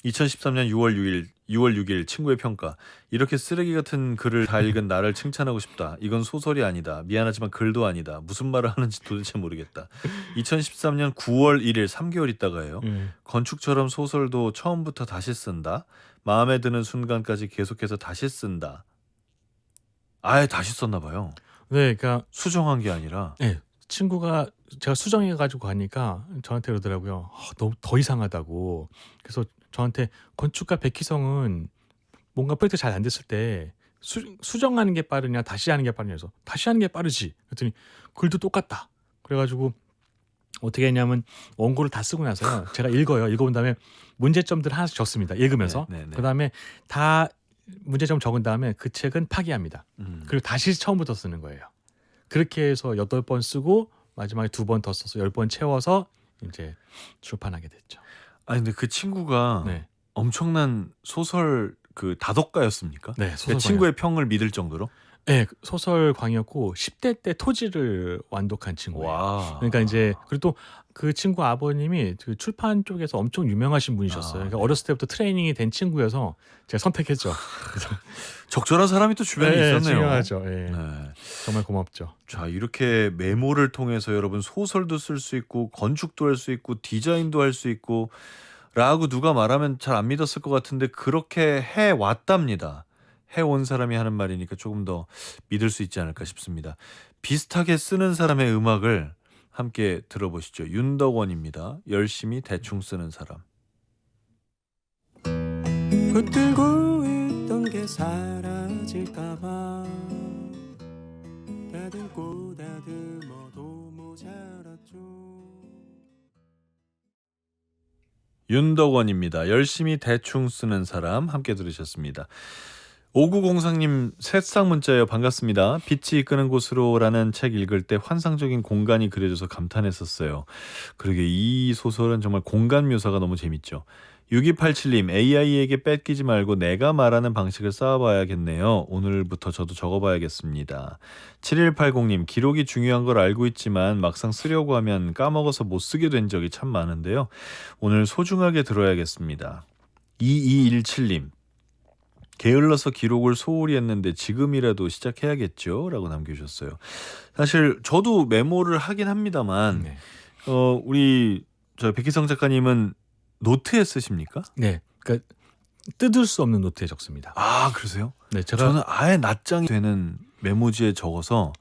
A: 2013년 6월 6일 친구의 평가. 이렇게 쓰레기 같은 글을 다 읽은 나를 칭찬하고 싶다. 이건 소설이 아니다. 미안하지만 글도 아니다. 무슨 말을 하는지 도대체 모르겠다. 2013년 9월 1일 3개월 있다가예요. 건축처럼 소설도 처음부터 다시 쓴다. 마음에 드는 순간까지 계속해서 다시 쓴다. 아예 다시 썼나 봐요.
B: 네, 그러니까
A: 수정한 게 아니라.
B: 네, 친구가 제가 수정해 가지고 가니까 저한테 그러더라고요. 너무 더 이상하다고. 그래서 저한테 건축가 백희성은 뭔가 프로젝트 잘 안 됐을 때 수정하는 게 빠르냐 다시 하는 게 빠르냐 해서 다시 하는 게 빠르지. 그랬더니 글도 똑같다. 그래가지고 어떻게 했냐면 원고를 다 쓰고 나서 제가 읽어본 다음에 문제점들 하나씩 적습니다. 읽으면서.
A: 네.
B: 그다음에 다 문제점 적은 다음에 그 책은 파기합니다. 그리고 다시 처음부터 쓰는 거예요. 그렇게 해서 8번 쓰고 마지막에 2번 더 써서 10번 채워서 이제 출판하게 됐죠.
A: 아니 근데 그 친구가
B: 네.
A: 엄청난 소설 그 다덕가였습니까?
B: 네,
A: 그
B: 소설광이요.
A: 친구의 평을 믿을 정도로?
B: 네, 소설광이었고 10대 때 토지를 완독한 친구예요.
A: 와.
B: 그러니까 이제 그리고 또 그 친구 아버님이 그 출판 쪽에서 엄청 유명하신 분이셨어요. 그러니까
A: 네.
B: 어렸을 때부터 트레이닝이 된 친구여서 제가 선택했죠.
A: 적절한 사람이 또 주변에
B: 네,
A: 있었네요.
B: 중요하죠. 예.
A: 네.
B: 정말 고맙죠.
A: 자, 이렇게 메모를 통해서 여러분 소설도 쓸 수 있고 건축도 할 수 있고 디자인도 할 수 있고 라고 누가 말하면 잘 안 믿었을 것 같은데 그렇게 해 왔답니다. 해온 사람이 하는 말이니까 조금 더 믿을 수 있지 않을까 싶습니다. 비슷하게 쓰는 사람의 음악을 함께 들어보시죠. 윤덕원입니다. 열심히 대충 쓰는 사람.
C: 붙들고 있던 게 사라질까봐 다듬고 다듬어도 모자랐죠.
A: 윤덕원입니다. 열심히 대충 쓰는 사람 함께 들으셨습니다. 5903님 새싹 문자예요. 반갑습니다. 빛이 이끄는 곳으로라는 책 읽을 때 환상적인 공간이 그려져서 감탄했었어요. 그러게 이 소설은 정말 공간 묘사가 너무 재밌죠. 6287님 AI에게 뺏기지 말고 내가 말하는 방식을 쌓아봐야겠네요. 오늘부터 저도 적어봐야겠습니다. 7180님 기록이 중요한 걸 알고 있지만 막상 쓰려고 하면 까먹어서 못 쓰게 된 적이 참 많은데요. 오늘 소중하게 들어야겠습니다. 2217님 게을러서 기록을 소홀히 했는데 지금이라도 시작해야겠죠? 라고 남겨주셨어요. 사실 저도 메모를 하긴 합니다만
B: 네.
A: 우리 저 백희성 작가님은 노트에 쓰십니까?
B: 네. 그러니까 뜯을 수 없는 노트에 적습니다.
A: 아 그러세요?
B: 네, 제가
A: 저는 아예 낱장이 되는 메모지에 적어서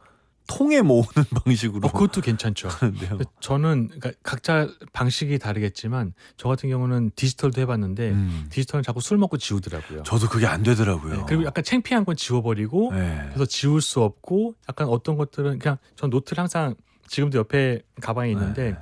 A: 통에 모으는 방식으로
B: 그것도 괜찮죠.
A: 하는데요.
B: 저는 그러니까 각자 방식이 다르겠지만 저 같은 경우는 디지털도 해봤는데 디지털은 자꾸 술 먹고 지우더라고요.
A: 저도 그게 안 되더라고요.
B: 네, 그리고 약간 창피한 건 지워버리고
A: 네.
B: 그래서 지울 수 없고 약간 어떤 것들은 그냥 전 노트를 항상 지금도 옆에 가방에 있는데
A: 네.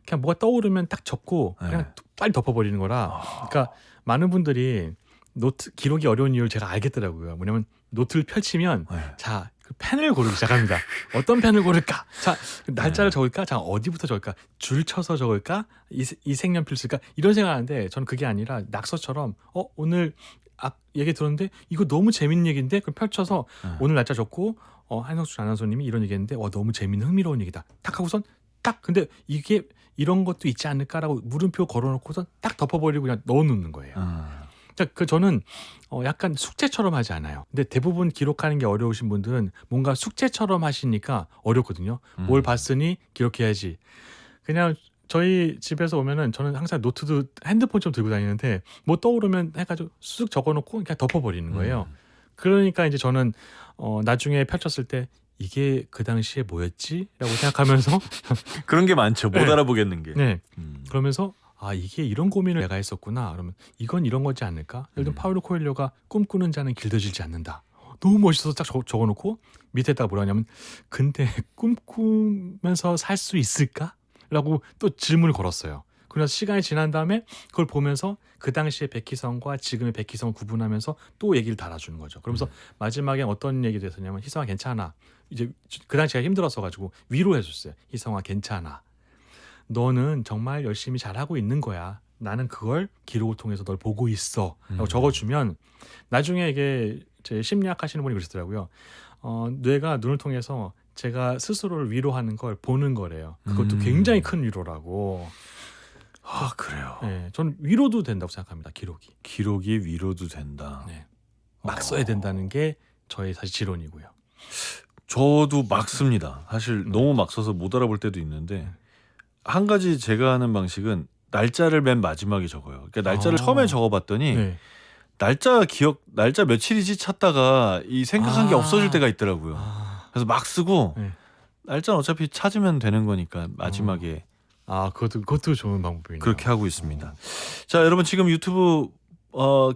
B: 그냥 뭐가 떠오르면 딱 적고
A: 네.
B: 그냥 빨리 덮어버리는 거라. 그러니까 많은 분들이 노트 기록이 어려운 이유를 제가 알겠더라고요. 뭐냐면 노트를 펼치면
A: 네.
B: 자, 그 펜을 고르기 시작합니다. 어떤 펜을 고를까? 자, 날짜를 적을까? 자, 어디부터 적을까? 줄 쳐서 적을까? 이 색연필 쓸까? 이런 생각하는데 저는 그게 아니라 낙서처럼 오늘 얘기 들었는데 이거 너무 재밌는 얘기인데 그럼 펼쳐서 오늘 날짜 적고 한성수 아나운서님이 이런 얘기했는데 너무 재밌는 흥미로운 얘기다. 딱 하고선 딱 근데 이게 이런 것도 있지 않을까라고 물음표 걸어놓고선 딱 덮어버리고 그냥 넣어놓는 거예요. 그러니까 저는 약간 숙제처럼 하지 않아요. 근데 대부분 기록하는 게 어려우신 분들은 뭔가 숙제처럼 하시니까 어렵거든요. 뭘 봤으니 기록해야지. 그냥 저희 집에서 오면은 저는 항상 노트도 핸드폰 좀 들고 다니는데 뭐 떠오르면 해가지고 쑥 적어놓고 그냥 덮어버리는 거예요. 그러니까 이제 저는 나중에 펼쳤을 때 이게 그 당시에 뭐였지? 라고 생각하면서
A: 그런 게 많죠. 못
B: 네.
A: 알아보겠는 게.
B: 네. 그러면서 이게 이런 고민을 내가 했었구나. 그러면 이건 이런 거지 않을까? 예를 들면 파울로 코엘료가 꿈꾸는 자는 길들이지 않는다. 너무 멋있어서 딱 적어놓고 밑에다가 뭐라 하냐면 근데 꿈꾸면서 살 수 있을까? 라고 또 질문을 걸었어요. 그래서 시간이 지난 다음에 그걸 보면서 그 당시의 백희성과 지금의 백희성을 구분하면서 또 얘기를 달아주는 거죠. 그러면서 마지막에 어떤 얘기를 했었냐면 희성아 괜찮아. 이제 그 당시가 힘들었어 가지고 위로해줬어요. 희성아 괜찮아. 너는 정말 열심히 잘하고 있는 거야. 나는 그걸 기록을 통해서 널 보고 있어. 라고 적어주면 나중에 이게 제 심리학 하시는 분이 그러시더라고요. 뇌가 눈을 통해서 제가 스스로를 위로하는 걸 보는 거래요. 그것도 굉장히 큰 위로라고.
A: 아 그래요.
B: 네, 저는 위로도 된다고 생각합니다. 기록이.
A: 기록이 위로도 된다.
B: 네. 막 써야 된다는 게 저의 사실 지론이고요.
A: 저도 막 씁니다. 사실 너무 막 써서 못 알아볼 때도 있는데 한 가지 제가 하는 방식은 날짜를 맨 마지막에 적어요. 그러니까 날짜를 처음에 적어봤더니
B: 네.
A: 날짜 며칠이지 찾다가 이 생각한 게 없어질 때가 있더라고요. 그래서 막 쓰고
B: 네.
A: 날짜는 어차피 찾으면 되는 거니까 마지막에
B: 그것도 좋은 방법이네요.
A: 그렇게 하고 있습니다. 자, 여러분 지금 유튜브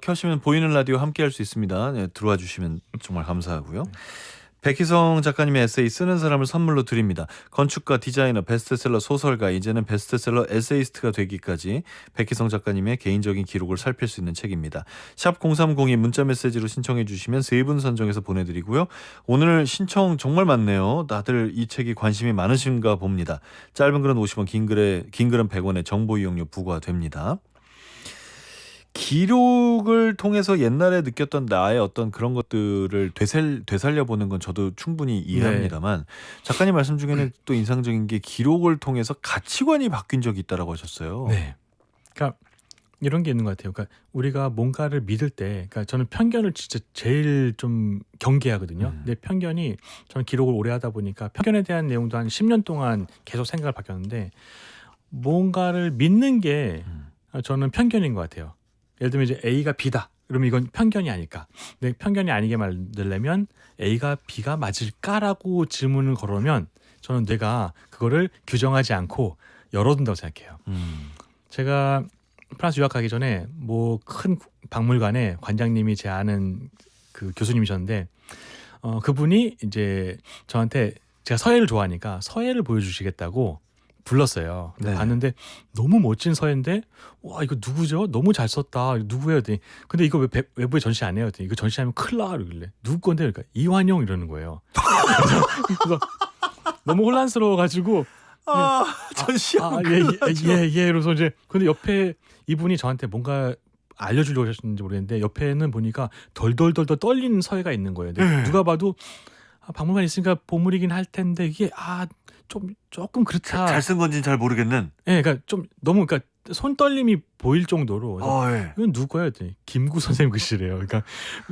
A: 켜시면 보이는 라디오 함께 할 수 있습니다. 네, 들어와 주시면 정말 감사하고요. 백희성 작가님의 에세이 쓰는 사람을 선물로 드립니다. 건축가, 디자이너, 베스트셀러 소설가, 이제는 베스트셀러 에세이스트가 되기까지 백희성 작가님의 개인적인 기록을 살필 수 있는 책입니다. 샵 0302 문자메시지로 신청해 주시면 3분 선정해서 보내드리고요. 오늘 신청 정말 많네요. 다들 이 책이 관심이 많으신가 봅니다. 짧은 글은 50원, 긴 글은 100원의 정보 이용료 부과됩니다. 기록을 통해서 옛날에 느꼈던 나의 어떤 그런 것들을 되살려보는 건 저도 충분히 이해합니다만 작가님 말씀 중에는 또 인상적인 게 기록을 통해서 가치관이 바뀐 적이 있다라고 하셨어요.
B: 네. 그러니까 이런 게 있는 것 같아요. 그러니까 우리가 뭔가를 믿을 때, 그러니까 저는 편견을 진짜 제일 좀 경계하거든요. 근데 편견이 저는 기록을 오래 하다 보니까 편견에 대한 내용도 한 10년 동안 계속 생각을 바뀌었는데 뭔가를 믿는 게 저는 편견인 것 같아요. 예를 들면 이제 A가 B다. 그러면 이건 편견이 아닐까. 근데 편견이 아니게 만들려면 A가 B가 맞을까라고 질문을 걸으면 저는 뇌가 그거를 규정하지 않고 열어둔다고 생각해요. 제가 프랑스 유학 가기 전에 뭐 큰 박물관에 관장님이 제 아는 그 교수님이셨는데 그분이 이제 저한테 제가 서예를 좋아하니까 서예를 보여주시겠다고 불렀어요. 근데
A: 네.
B: 봤는데 너무 멋진 서예인데 와 이거 누구죠? 너무 잘 썼다. 이거 누구예요? 그랬더니 근데 이거 왜 외부에 전시 안 해요? 그랬더니 이거 전시하면 큰일 나. 그러길래 누구 건데? 그러니까 이완용 이러는 거예요. 그래서 너무 혼란스러워가지고
A: 전시하면
B: 예. 그래서 이제 근데 옆에 이분이 저한테 뭔가 알려주려고 하셨는지 모르겠는데 옆에는 보니까 덜덜덜덜 떨리는 서예가 있는 거예요. 근데 누가 봐도 박물관 있으니까 보물이긴 할 텐데 이게 조금 그렇다.
A: 잘 쓴 건지는 잘 모르겠는.
B: 예, 그러니까 좀 너무 그러니까 손떨림이 보일 정도로. 그래서
A: 예.
B: 이건 누구예요? 했더니 김구 선생님 글씨래요. 그러니까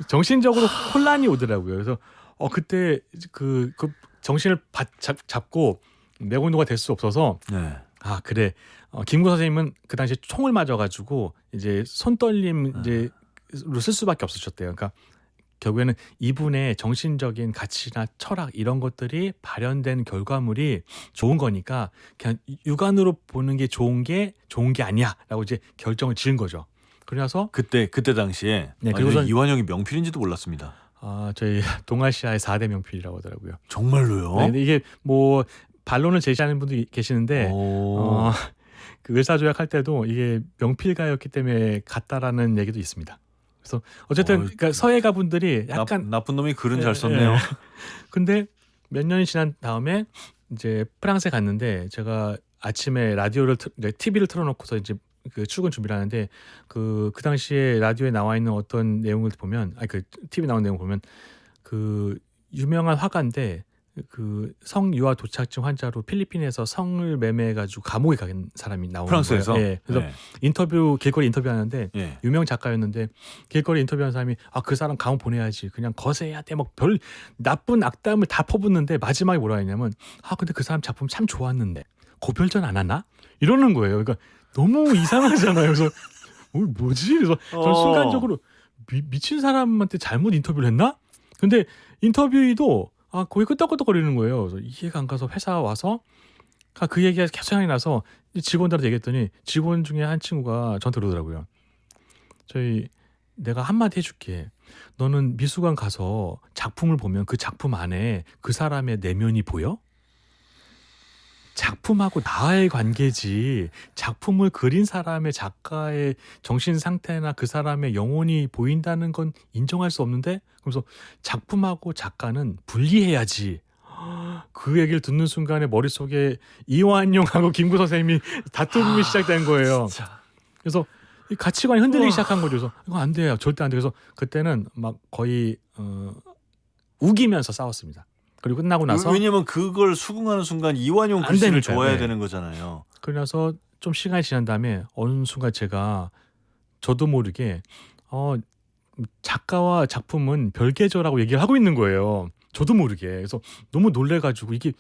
B: 정신적으로 혼란이 오더라고요. 그래서 그때 그 정신을 잡고 매곤도가 될 수 없어서
A: 네.
B: 아 그래 김구 선생님은 그 당시에 총을 맞아가지고 이제 손떨림 이제로 쓸 수밖에 없으셨대요. 그러니까 결국에는 이분의 정신적인 가치나 철학 이런 것들이 발현된 결과물이 좋은 거니까 그냥 육안으로 보는 게 좋은 게 아니야라고 이제 결정을 지은 거죠. 그래서
A: 그때 당시에
B: 네,
A: 그리고선 이완용이 명필인지도 몰랐습니다.
B: 저희 동아시아의 4대 명필이라고 하더라고요.
A: 정말로요?
B: 네, 근데 이게 뭐 반론을 제시하는 분도 계시는데 그 을사조약 할 때도 이게 명필가였기 때문에 같다라는 얘기도 있습니다. 그래서 어쨌든 그러니까 서예가 분들이 약간
A: 나쁜 놈이 글은 잘 썼네요.
B: 근데 몇 년이 지난 다음에 이제 프랑스에 갔는데 제가 아침에 TV를 틀어놓고서 이제 그 출근 준비를 하는데 그 당시에 라디오에 나와 있는 어떤 내용을 보면 그 TV 나온 내용 보면 그 유명한 화가인데 그 성유아 도착증 환자로 필리핀에서 성을 매매해가지고 감옥에 간 사람이 나오는
A: 프랑스에서?
B: 거예요. 예. 그래서 길거리 인터뷰하는데 유명 작가였는데 길거리 인터뷰하는 사람이 그 사람 감옥 보내야지 그냥 거세야 돼 막 별 나쁜 악담을 다 퍼붓는데 마지막에 뭐라 했냐면 근데 그 사람 작품 참 좋았는데 고별전 안 하나? 이러는 거예요. 그러니까 너무 이상하잖아요. 그래서 뭐지? 그래서 저는 순간적으로 미친 사람한테 잘못 인터뷰를 했나? 근데 인터뷰도 거의 끄떡끄떡거리는 거예요. 그래서 이해가 안 가서 회사 와서 그 얘기가 계속 생각이 나서 직원들한테 얘기했더니 직원 중에 한 친구가 저한테 그러더라고요. 내가 한마디 해줄게. 너는 미술관 가서 작품을 보면 그 작품 안에 그 사람의 내면이 보여? 작품하고 나의 관계지 작품을 그린 사람의 작가의 정신 상태나 그 사람의 영혼이 보인다는 건 인정할 수 없는데 그래서 작품하고 작가는 분리해야지. 그 얘기를 듣는 순간에 머릿속에 이완용하고 김구 선생님이 다툼이 시작된 거예요.
A: 진짜.
B: 그래서 이 가치관이 흔들리기 시작한 거죠. 그래서 이거 안 돼요. 절대 안 돼. 그래서 그때는 막 거의 우기면서 싸웠습니다. 그리고 끝나고 나서
A: 왜냐면 그걸 수긍하는 순간 이완용 글씨를 좋아해야 되는 거잖아요.
B: 그래서 좀 시간이 지난 다음에 어느 순간 제가 저도 모르게 작가와 작품은 별개죠라고 얘기를 하고 있는 거예요. 저도 모르게. 그래서 너무 놀래가지고 이게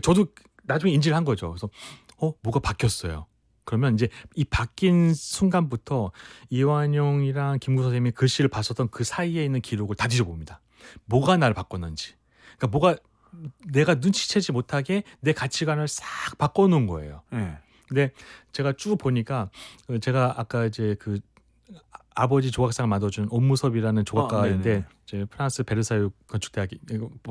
B: 저도 나중에 인지를 한 거죠. 그래서 뭐가 바뀌었어요. 그러면 이제 이 바뀐 순간부터 이완용이랑 김구 선생님이 글씨를 봤었던 그 사이에 있는 기록을 다 뒤져봅니다. 뭐가 나를 바꿨는지. 그러니까 뭐가 내가 눈치채지 못하게 내 가치관을 싹 바꿔놓은 거예요. 근데 제가 쭉 보니까 제가 아까 이제 그 아버지 조각상을 만들어준 옴무섭이라는 조각가인데
A: 네네.
B: 이제 프랑스 베르사유 건축대학교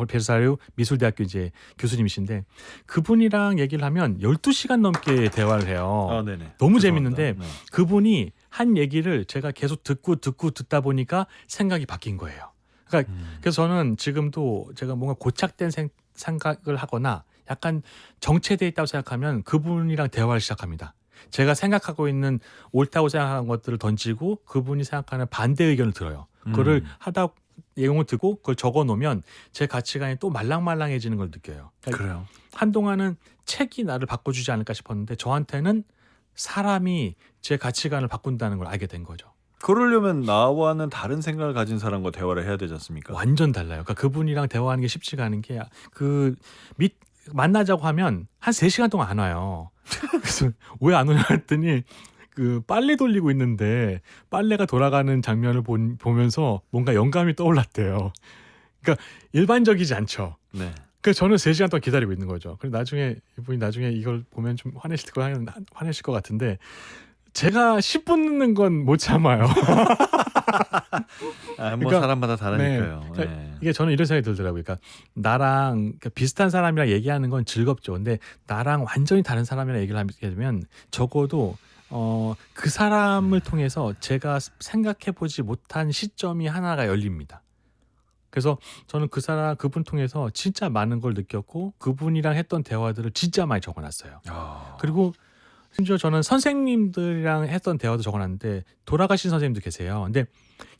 B: 베르사유 미술대학교 이제 교수님이신데 그분이랑 얘기를 하면 12시간 넘게 대화를 해요.
A: 네네.
B: 너무
A: 죄송합니다.
B: 재밌는데
A: 네.
B: 그분이 한 얘기를 제가 계속 듣다 보니까 생각이 바뀐 거예요. 그러니까 그래서 저는 지금도 제가 뭔가 고착된 생각을 하거나 약간 정체되어 있다고 생각하면 그분이랑 대화를 시작합니다. 제가 생각하고 있는 옳다고 생각하는 것들을 던지고 그분이 생각하는 반대 의견을 들어요. 그거를 하다 내용을 듣고 그걸 적어 놓으면 제 가치관이 또 말랑말랑해지는 걸 느껴요. 그러니까
A: 그래요.
B: 한동안은 책이 나를 바꿔주지 않을까 싶었는데 저한테는 사람이 제 가치관을 바꾼다는 걸 알게 된 거죠.
A: 그러려면 나와는 다른 생각을 가진 사람과 대화를 해야 되지 않습니까?
B: 완전 달라요. 그러니까 그분이랑 대화하는 게 쉽지가 않은 게 만나자고 하면 한 3시간 동안 안 와요. 그래서 왜 안 오냐 했더니 그 빨래 돌리고 있는데 빨래가 돌아가는 장면을 보면서 뭔가 영감이 떠올랐대요. 그러니까 일반적이지 않죠.
A: 네.
B: 그래서 저는 3시간 동안 기다리고 있는 거죠. 그리고 이분이 나중에 이걸 보면 좀 화내실 것 같은데 제가 10분 늦는 건 못 참아요.
A: 뭐
B: 그러니까,
A: 사람마다 다르니까요.
B: 네. 그러니까
A: 네.
B: 이게 저는 이런 생각이 들더라고요. 그러니까 나랑 그러니까 비슷한 사람이랑 얘기하는 건 즐겁죠. 근데 나랑 완전히 다른 사람이랑 얘기를 하게 되면 적어도 그 사람을 통해서 제가 생각해보지 못한 시점이 하나가 열립니다. 그래서 저는 그분 통해서 진짜 많은 걸 느꼈고 그분이랑 했던 대화들을 진짜 많이 적어놨어요. 그리고 심지어 저는 선생님들이랑 했던 대화도 적어놨는데 돌아가신 선생님도 계세요. 근데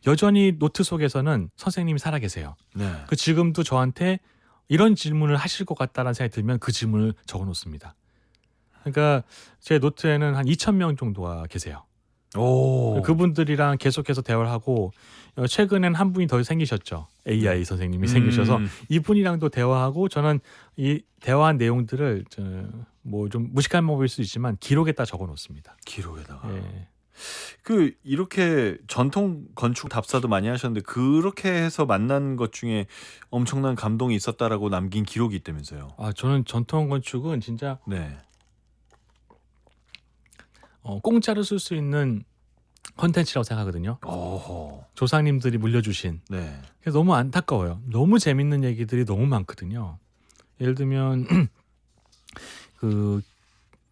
B: 여전히 노트 속에서는 선생님이 살아 계세요.
A: 네.
B: 그 지금도 저한테 이런 질문을 하실 것 같다라는 생각이 들면 그 질문을 적어놓습니다. 그러니까 제 노트에는 한 2,000명 정도가 계세요.
A: 오.
B: 그분들이랑 계속해서 대화를 하고 최근엔 한 분이 더 생기셨죠. AI 선생님이 생기셔서 이분이랑도 대화하고 저는 이 대화한 내용들을 뭐 좀 무식한 방법일 수 있지만 기록에다 적어놓습니다.
A: 기록에다가.
B: 예.
A: 이렇게 전통 건축 답사도 많이 하셨는데 그렇게 해서 만난 것 중에 엄청난 감동이 있었다라고 남긴 기록이 있다면서요.
B: 저는 전통 건축은 진짜
A: 네.
B: 공짜로 쓸 수 있는 컨텐츠라고 생각하거든요.
A: 오호.
B: 조상님들이 물려주신.
A: 네.
B: 그래서 너무 안타까워요. 너무 재밌는 얘기들이 너무 많거든요. 예를 들면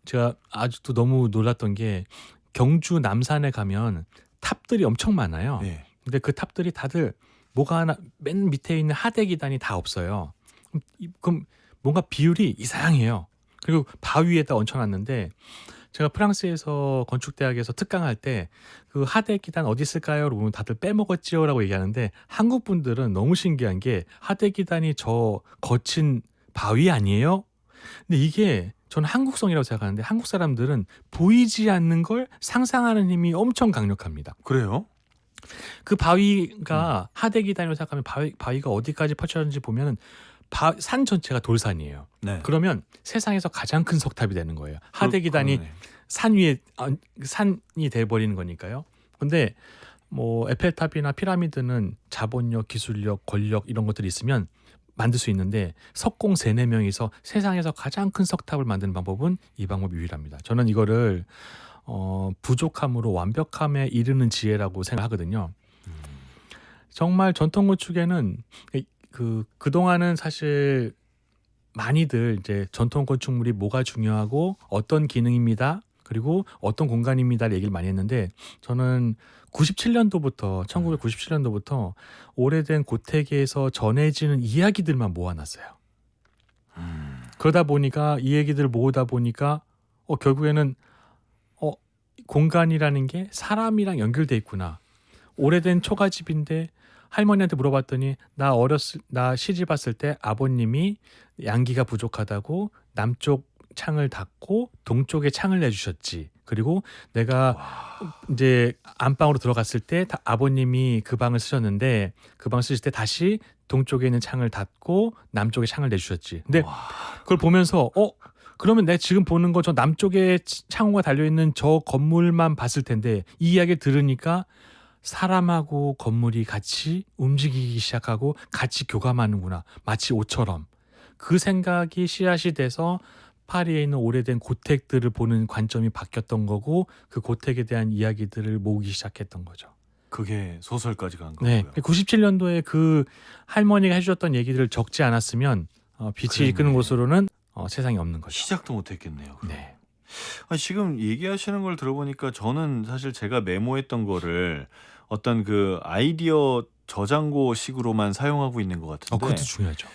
B: 제가 아직도 너무 놀랐던 게 경주 남산에 가면 탑들이 엄청 많아요.
A: 네.
B: 근데 그 탑들이 다들 뭐가 하나 맨 밑에 있는 하대 기단이 다 없어요. 그럼 뭔가 비율이 이상해요. 그리고 바위에다 얹혀놨는데 제가 프랑스에서 건축대학에서 특강할 때 그 하대 기단 어디 있을까요? 보면 다들 빼먹었지요라고 얘기하는데 한국 분들은 너무 신기한 게 하대 기단이 저 거친 바위 아니에요? 근데 이게 저는 한국성이라고 생각하는데 한국 사람들은 보이지 않는 걸 상상하는 힘이 엄청 강력합니다.
A: 그래요?
B: 그 바위가 하대 기단이라고 생각하면 바위가 어디까지 펼쳐졌는지 보면 산 전체가 돌산이에요.
A: 네.
B: 그러면 세상에서 가장 큰 석탑이 되는 거예요. 하대 기단이
A: 그러네.
B: 산 위에 산이 돼버리는 거니까요. 근데 뭐 에펠탑이나 피라미드는 자본력, 기술력, 권력 이런 것들이 있으면 만들 수 있는데 석공 3-4명이서 세상에서 가장 큰 석탑을 만드는 방법은 이 방법이 유일합니다. 저는 이거를 부족함으로 완벽함에 이르는 지혜라고 생각하거든요. 정말 전통 건축에는 그동안은 사실 많이들 이제 전통 건축물이 뭐가 중요하고 어떤 기능입니다. 그리고 어떤 공간입니다를 얘기를 많이 했는데 저는 1997년도부터 오래된 고택에서 전해지는 이야기들만 모아놨어요. 그러다 보니까 이 얘기들을 모으다 보니까 결국에는 공간이라는 게 사람이랑 연결돼 있구나. 오래된 초가집인데 할머니한테 물어봤더니 나 시집 왔을 때 아버님이 양기가 부족하다고 남쪽 창을 닫고 동쪽에 창을 내주셨지. 그리고 내가 이제 안방으로 들어갔을 때 아버님이 그 방을 쓰셨는데 그 방 쓰실 때 다시 동쪽에 있는 창을 닫고 남쪽에 창을 내주셨지. 근데 그걸 보면서 그러면 내가 지금 보는 거 저 남쪽에 창호가 달려있는 저 건물만 봤을 텐데 이 이야기를 들으니까 사람하고 건물이 같이 움직이기 시작하고 같이 교감하는구나. 마치 옷처럼. 그 생각이 씨앗이 돼서 파리에 있는 오래된 고택들을 보는 관점이 바뀌었던 거고 그 고택에 대한 이야기들을 모으기 시작했던 거죠.
A: 그게 소설까지 간 거고요.
B: 네. 97년도에 그 할머니가 해주셨던 얘기들을 적지 않았으면 빛이
A: 그랬네.
B: 이끄는 곳으로는 세상에 없는 거죠.
A: 시작도 못했겠네요. 그럼.
B: 네.
A: 지금 얘기하시는 걸 들어보니까 저는 사실 제가 메모했던 거를 어떤 그 아이디어 저장고식으로만 사용하고 있는 것 같은데.
B: 그것도 중요하죠.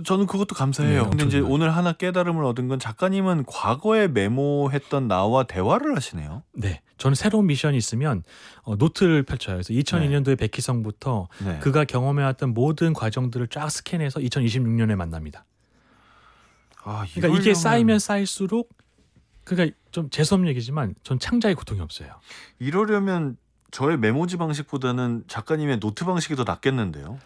A: 저는 그것도 감사해요.
B: 네,
A: 근데
B: 엄청
A: 이제
B: 중요하죠.
A: 오늘 하나 깨달음을 얻은 건 작가님은 과거에 메모했던 나와 대화를 하시네요.
B: 네. 저는 새로운 미션이 있으면 노트를 펼쳐요. 그래서 2002년도에 백희성부터
A: 네.
B: 그가 경험해왔던 모든 과정들을 쫙 스캔해서 2026년에 만납니다. 그러니까 이게 쌓이면 쌓일수록 그러니까 좀 재수없는 얘기지만 전 창작의 고통이 없어요.
A: 이러려면 저의 메모지 방식보다는 작가님의 노트 방식이 더 낫겠는데요.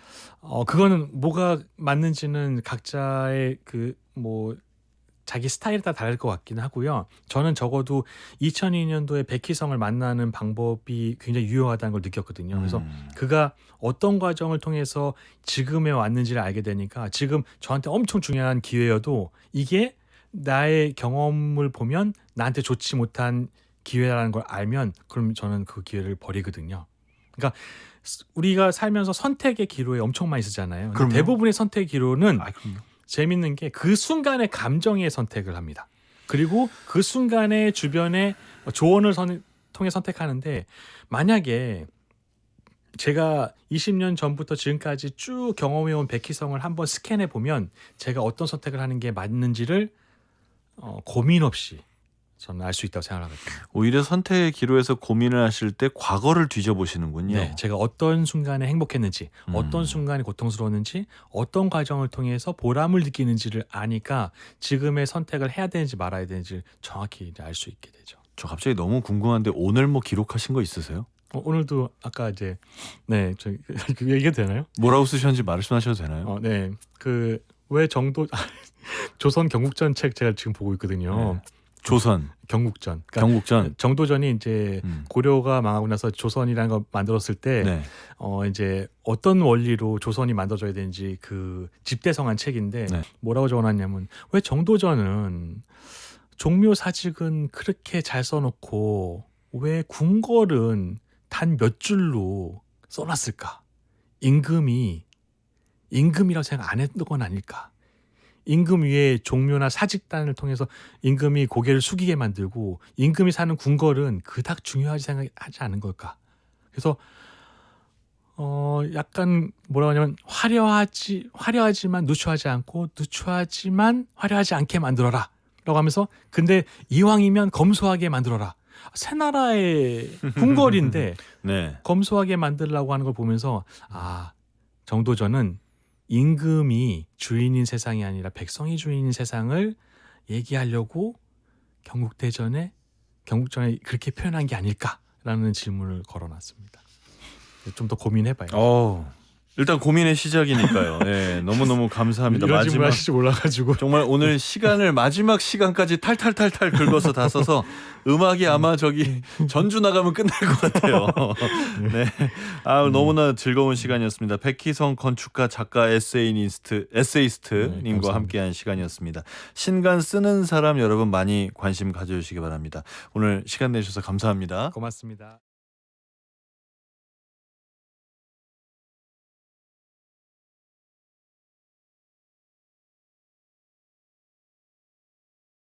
B: 그거는 뭐가 맞는지는 각자의 그 뭐 자기 스타일에 따라 다를 것 같긴 하고요. 저는 적어도 2002년도에 백희성을 만나는 방법이 굉장히 유용하다는 걸 느꼈거든요. 그래서 그가 어떤 과정을 통해서 지금에 왔는지를 알게 되니까 지금 저한테 엄청 중요한 기회여도 이게 나의 경험을 보면 나한테 좋지 못한 기회라는 걸 알면 그럼 저는 그 기회를 버리거든요. 그러니까 우리가 살면서 선택의 기로에 엄청 많이 쓰잖아요.
A: 그럼요.
B: 대부분의 선택 기로는
A: 그럼요.
B: 재밌는 게 그 순간의 감정의 선택을 합니다. 그리고 그 순간의 주변의 조언을 통해 선택하는데 만약에 제가 20년 전부터 지금까지 쭉 경험해온 백희성을 한번 스캔해 보면 제가 어떤 선택을 하는 게 맞는지를 고민 없이 저는 알 수 있다고 생각하거든요.
A: 오히려 선택의 기로에서 고민을 하실 때 과거를 뒤져보시는군요.
B: 네, 제가 어떤 순간에 행복했는지, 어떤 순간이 고통스러웠는지, 어떤 과정을 통해서 보람을 느끼는지를 아니까 지금의 선택을 해야 되는지 말아야 되는지 정확히 알 수 있게 되죠.
A: 저 갑자기 너무 궁금한데 오늘 뭐 기록하신 거 있으세요?
B: 오늘도 아까 이제 저 얘기해도 되나요?
A: 뭐라고 쓰셨는지 말씀하셔도 되나요?
B: 네, 그 왜 정도 조선 경국전 책 제가 지금 보고 있거든요.
A: 네. 조선,
B: 경국전. 그러니까
A: 경국전.
B: 정도전이 이제 고려가 망하고 나서 조선이라는 걸 만들었을 때
A: 네.
B: 이제 어떤 원리로 조선이 만들어져야 되는지 그 집대성한 책인데
A: 네.
B: 뭐라고 적어놨냐면 왜 정도전은 종묘 사직은 그렇게 잘 써놓고 왜 궁궐은 단 몇 줄로 써놨을까? 임금이라고 생각 안 했던 건 아닐까? 임금 위에 종묘나 사직단을 통해서 임금이 고개를 숙이게 만들고 임금이 사는 궁궐은 그닥 중요하지 생각하지 않은 걸까? 그래서 약간 뭐라고 하냐면 화려하지만 누추하지 않고 누추하지만 화려하지 않게 만들어라 라고 하면서 근데 이왕이면 검소하게 만들어라. 새나라의 궁궐인데
A: 네.
B: 검소하게 만들려고 하는 걸 보면서 정도전은 임금이 주인인 세상이 아니라 백성이 주인인 세상을 얘기하려고 경국전에 그렇게 표현한 게 아닐까라는 질문을 걸어놨습니다. 좀 더 고민해봐요.
A: 일단 고민의 시작이니까요. 네, 너무너무 감사합니다.
B: 이런 질문 하실 줄 몰라가지고
A: 정말 오늘 시간을 마지막 시간까지 탈탈탈탈 긁어서 다 써서 음악이 아마 저기 전주 나가면 끝날 것 같아요. 네, 너무나 즐거운 시간이었습니다. 백희성 건축가 작가 에세이스트님과
B: 감사합니다.
A: 함께한 시간이었습니다. 신간 쓰는 사람 여러분 많이 관심 가져주시기 바랍니다. 오늘 시간 내주셔서 감사합니다.
B: 고맙습니다.